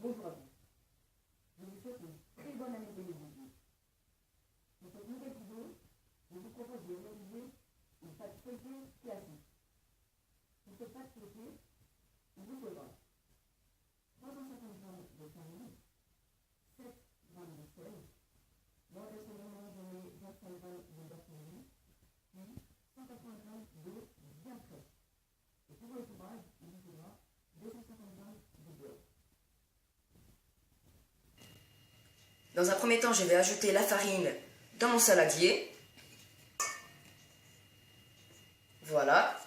Bonjour à vous. Je vous souhaite une très bonne année 2018. Pour cette nouvelle vidéo, je vous propose de réaliser une pâte feuilletée classique. Pour cette pâte feuilletée, il vous faudra 350 g de farine, 7 g de sel, moi personnellement je mets 25 g de beurre fondu, puis 180 g d'eau bien fraîche. Et pour le fourrage, il vous faudra 250 g de beurre. Dans un premier temps, je vais ajouter la farine dans mon saladier. Voilà.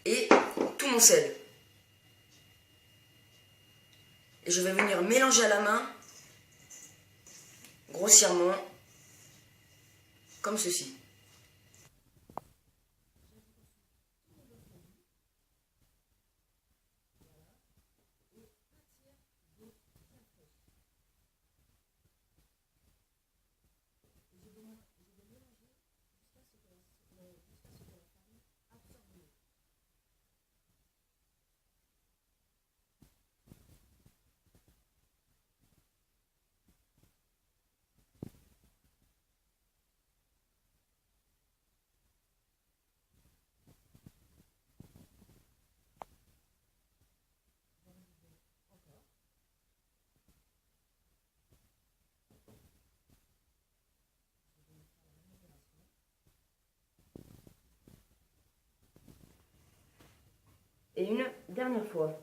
Et tout mon sel. Et je vais venir mélanger à la main, grossièrement, comme ceci. Et une dernière fois.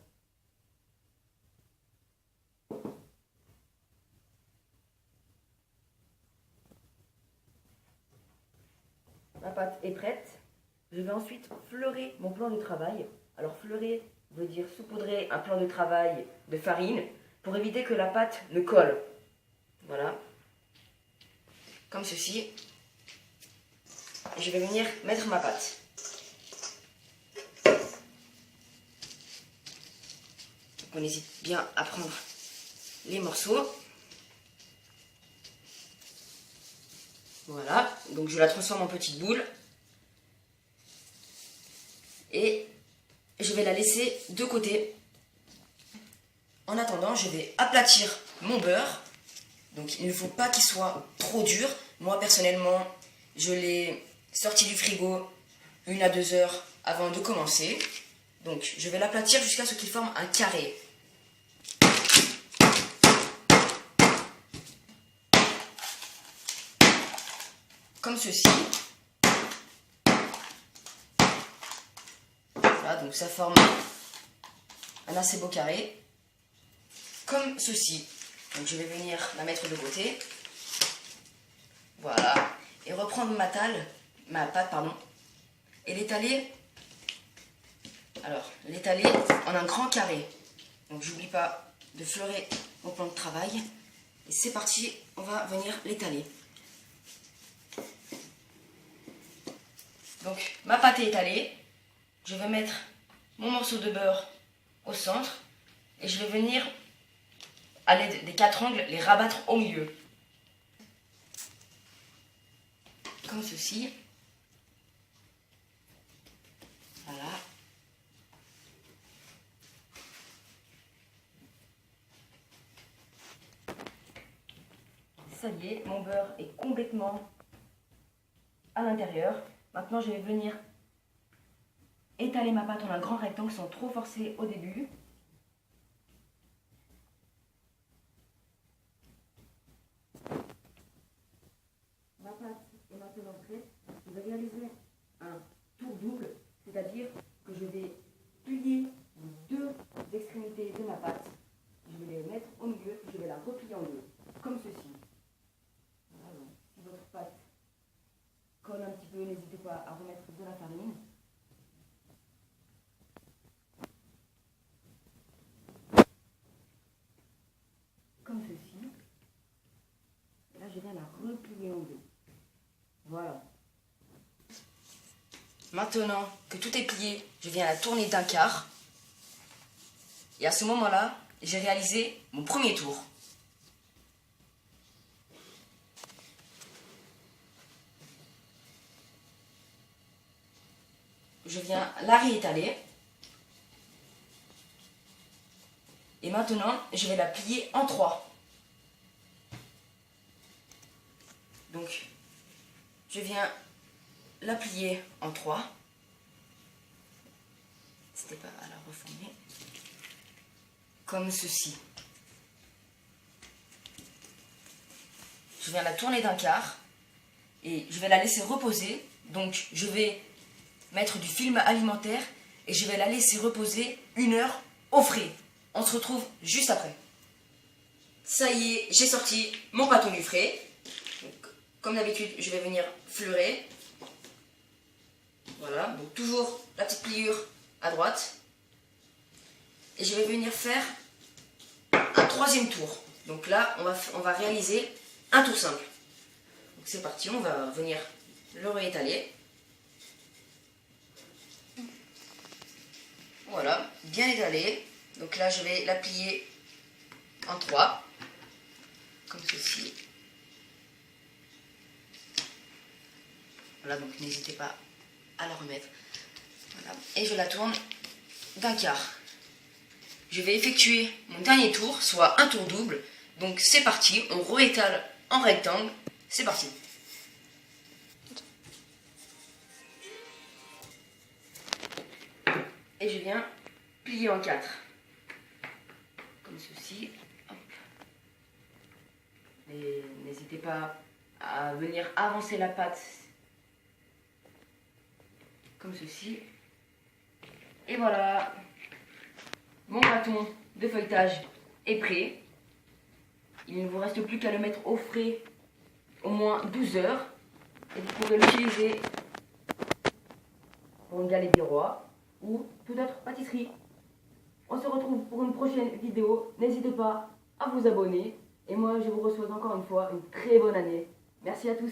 Ma pâte est prête. Je vais ensuite fleurer mon plan de travail. Alors fleurer veut dire saupoudrer un plan de travail de farine pour éviter que la pâte ne colle. Voilà. Comme ceci. Et je vais venir mettre ma pâte. On hésite bien à prendre les morceaux. Voilà, donc je la transforme en petite boule. Et je vais la laisser de côté. En attendant, je vais aplatir mon beurre. Donc il ne faut pas qu'il soit trop dur. Moi personnellement, je l'ai sorti du frigo 1 à 2 heures avant de commencer. Donc je vais l'aplatir jusqu'à ce qu'il forme un carré. Comme ceci. Voilà, donc ça forme un assez beau carré. Comme ceci. Donc je vais venir la mettre de côté. Voilà. Et reprendre ma pâte, et l'étaler. Alors, l'étaler en un grand carré. Donc j'oublie pas de fleurer mon plan de travail. Et c'est parti, on va venir l'étaler. Donc ma pâte est étalée. Je vais mettre mon morceau de beurre au centre. Et je vais venir, à l'aide des 4 angles, les rabattre au milieu. Comme ceci. Voilà. Ça y est, mon beurre est complètement à l'intérieur. Maintenant, je vais venir étaler ma pâte en un grand rectangle sans trop forcer au début. Ma pâte est maintenant prête. Je vais réaliser un tour double, c'est-à-dire que je vais plier les 2 extrémités de ma pâte. Je vais les mettre au milieu, puis je vais la replier en 2, comme ceci. Voilà, donc, si votre pâte colle un petit peu, n'hésitez pas à remettre de la farine. Comme ceci. Et là, je viens la replier en 2. Voilà. Maintenant que tout est plié, je viens la tourner d'un quart. Et à ce moment-là, j'ai réalisé mon premier tour. Je viens la réétaler. maintenant, je vais la plier en 3. Donc, je viens la plier en 3. N'hésitez pas à la reformer. Comme ceci. Je viens la tourner d'un quart et je vais la laisser reposer. Donc je vais mettre du film alimentaire et je vais la laisser reposer 1 heure au frais. On se retrouve juste après. Ça y est, j'ai sorti mon pâton du frais. Donc, comme d'habitude, je vais venir fleurer. Voilà, donc toujours la petite pliure à droite. Et je vais venir faire un 3e tour. Donc là, on va réaliser un tour simple. Donc c'est parti, on va venir le réétaler. Voilà, bien étalé. Donc là, je vais la plier en 3, comme ceci. Voilà, donc n'hésitez pas à la remettre. Voilà. Et je la tourne d'un quart. Je vais effectuer mon dernier tour, soit un tour double. Donc c'est parti, on réétale en rectangle. C'est parti. Et je viens plier en 4. Comme ceci. Hop. Et n'hésitez pas à venir avancer la pâte. Comme ceci. Et voilà. Mon bâton de feuilletage est prêt. Il ne vous reste plus qu'à le mettre au frais au moins 12 heures. Et vous pourrez l'utiliser pour une galette des rois ou toute autre pâtisserie. On se retrouve pour une prochaine vidéo. N'hésitez pas à vous abonner. Et moi, je vous souhaite encore une fois une très bonne année. Merci à tous.